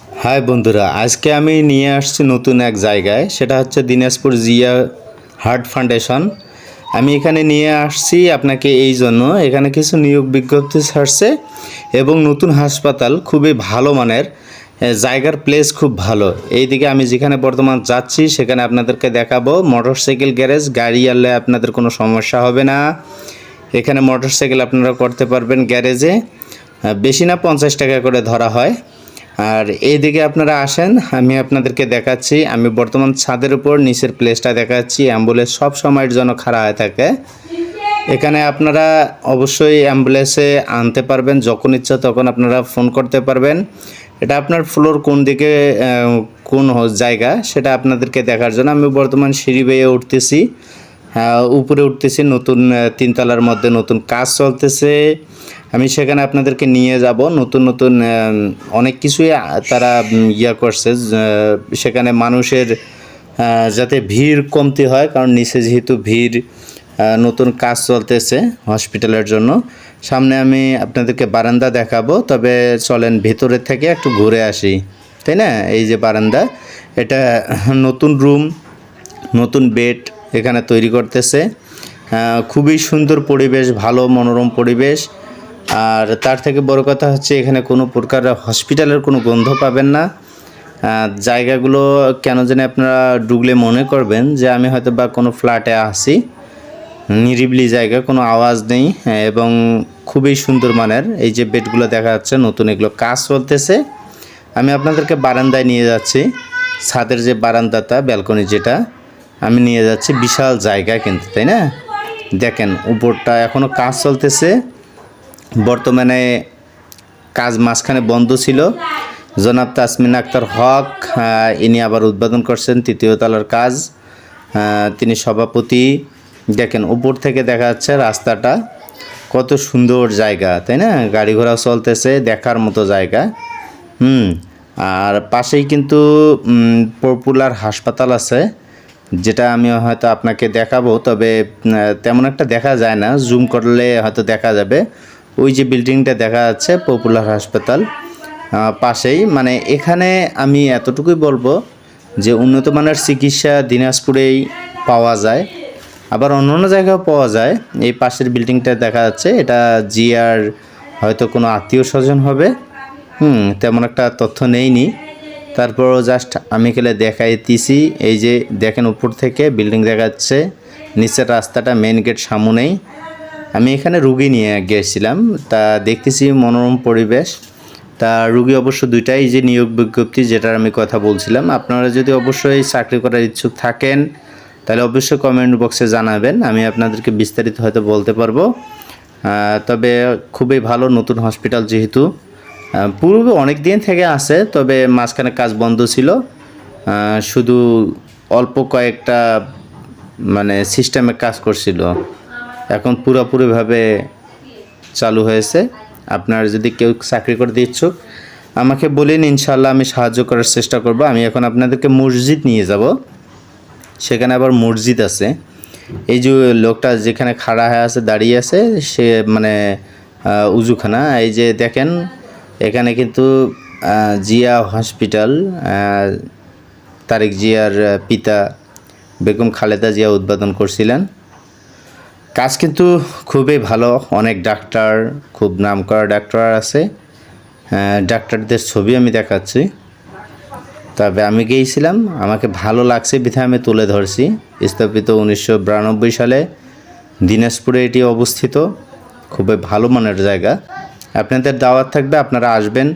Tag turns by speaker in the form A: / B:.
A: High বন্ধুরা, আজকে আমি নিয়ে আসছি নতুন এক জায়গায়, সেটা হচ্ছে দিনাজপুর জিয়া হার্ট ফাউন্ডেশন। আমি এখানে নিয়ে আসছি আপনাকে এই জন্য, এখানে কিছু নিয়োগ বিজ্ঞপ্তি ছাড়ছে এবং নতুন হাসপাতাল খুবই ভালো মানের, জায়গার প্লেস খুব ভালো। এইদিকে আমি যেখানে বর্তমান যাচ্ছি সেখানে আপনাদেরকে দেখাবো মোটরসাইকেল গ্যারেজ, গাড়ি আনলে আপনাদের কোনো সমস্যা হবে না। এখানে মোটরসাইকেল আপনারা করতে পারবেন গ্যারেজে, বেশি না 50 টাকা করে ধরা হয়। আর এইদিকে আপনারা আসেন, আমি আপনাদেরকে দেখাচ্ছি। আমি বর্তমান ছাদের উপর নিচের প্লেসটা দেখাচ্ছি। অ্যাম্বুলেন্স সব সময়ের জন্য খাড়া হয়ে থাকে। এখানে আপনারা অবশ্যই অ্যাম্বুলেন্সে আনতে পারবেন, যখন ইচ্ছা তখন আপনারা ফোন করতে পারবেন। এটা আপনার ফ্লোর কোন দিকে, কোন জায়গা সেটা আপনাদেরকে দেখার জন্য আমি বর্তমান সিঁড়ি বেয়ে উঠতেছি, উপরে উঠতেছি। নতুন 3 তলার মধ্যে নতুন কাজ চলতেছে। আমি সেখানে আপনাদেরকে নিয়ে যাব। নতুন নতুন অনেক কিছুই তারা করছে, সেখানে মানুষের যাতে ভিড় কমতি হয়, কারণ নিচে যেহেতু ভিড়, নতুন কাজ চলতেছে হসপিটালের জন্য। সামনে আমি আপনাদেরকে বারান্দা দেখাবো, তবে চলেন ভেতরের থেকে একটু ঘুরে আসি, তাই না? এই যে বারান্দা, এটা নতুন রুম, নতুন বেড এখানে তৈরি করতেছে। খুবই সুন্দর পরিবেশ, ভালো মনোরম পরিবেশ। আর তার থেকে বড় কথা হচ্ছে এখানে কোনো প্রকার হসপিটালের কোনো গন্ধ পাবেন না। জায়গাগুলো কেন জানি আপনারা ঢুকলে মনে করবেন যে আমি হয়তো বা কোনো ফ্ল্যাটে আসি। নিরিবিলি জায়গা, কোনো আওয়াজ নেই, এবং খুবই সুন্দর মানের। এই যে বেডগুলো দেখা যাচ্ছে নতুন, এগুলো কাজ চলতেছে। আমি আপনাদেরকে বারান্দায় নিয়ে যাচ্ছি, ছাদের যে বারান্দাটা, ব্যালকনি যেটা আমি নিয়ে যাচ্ছি। বিশাল জায়গা কিন্তু, তাই না? দেখেন উপরটা এখনও কাজ চলতেছে। বর্তমানে কাজ মাঝখানে বন্ধ ছিল। জনাব তাসমিন আক্তার হক ইনি আবার উদ্বোধন করছেন 3য় তলার কাজ, তিনি সভাপতি। দেখেন উপর থেকে দেখা যাচ্ছে রাস্তাটা, কত সুন্দর জায়গা, তাই না? গাড়ি ঘোড়া চলতেছে, দেখার মতো জায়গা। আর পাশেই কিন্তু পপুলার হাসপাতাল আছে, যেটা আমি হয়তো আপনাকে দেখাবো, তবে তেমন একটা দেখা যায় না, জুম করলে হয়তো দেখা যাবে। ওই যে বিল্ডিংটা দেখা যাচ্ছে পপুলার হাসপাতাল পাশেই। মানে এখানে আমি এতটুকুই বলবো যে উন্নত মানের চিকিৎসা দিনাজপুরেই পাওয়া যায়, আবার অন্য জায়গাও পাওয়া যায়। এই পাশের বিল্ডিংটা দেখা যাচ্ছে, এটা জিয়ার হয়তো কোনো আত্মীয় স্বজন হবে, তেমন একটা তথ্য নেইনি। তারপরও জাস্ট আমি খেলে দেখাইতেছি। এই যে দেখেন উপর থেকে বিল্ডিং দেখা যাচ্ছে, নিচের রাস্তাটা, মেন গেট সামনেই। আমি এখানে রুগী নিয়ে গিয়েছিলাম, তা দেখতেছি মনোরম পরিবেশ। তা রুগী অবশ্য দুইটাই, যে নিয়োগ বিজ্ঞপ্তি যেটার আমি কথা বলছিলাম। আপনারা যদি অবশ্যই চাকরি করার ইচ্ছুক থাকেন তাহলে অবশ্যই কমেন্ট বক্সে জানাবেন, আমি আপনাদেরকে বিস্তারিত হয়তো বলতে পারবো। তবে খুবই ভালো নতুন হসপিটাল, যেহেতু পূর্বে অনেক দিন থেকে আছে, তবে মাঝখানে কাজ বন্ধ ছিল। শুধু অল্প কয়েকটা মানে সিস্টেমে কাজ করছিল, এখন পুরোপুরিভাবে চালু হয়েছে। আপনার যদি কেউ চাকরি করতে ইচ্ছুক আমাকে বলেন, ইনশাল্লাহ আমি সাহায্য করার চেষ্টা করব। আমি এখন আপনাদেরকে মসজিদ নিয়ে যাব, সেখানে আবার মসজিদ আছে। এই যে লোকটা যেখানে খাড়া হয়ে আছে, দাঁড়িয়ে আছে, সে মানে উজুখানা। এই যে দেখেন এখানে কিন্তু জিয়া হসপিটাল, তারেক জিয়ার পিতা বেগম খালেদা জিয়া উদ্বোধন করছিলেন। কাজ কিন্তু খুবই ভালো, অনেক ডাক্তার, খুব নামকরা ডাক্তার আছে। ডাক্তারদের ছবি আমি দেখাচ্ছি। তবে আমি গিয়েছিলাম, আমাকে ভালো লাগছে বিধায় আমি তুলে ধরছি। স্থাপিত 1992 সালে, দিনাজপুরে এটি অবস্থিত। খুবই ভালো মানের জায়গা। আপনাদের দাওয়াত থাকবে, আপনারা আসবেন।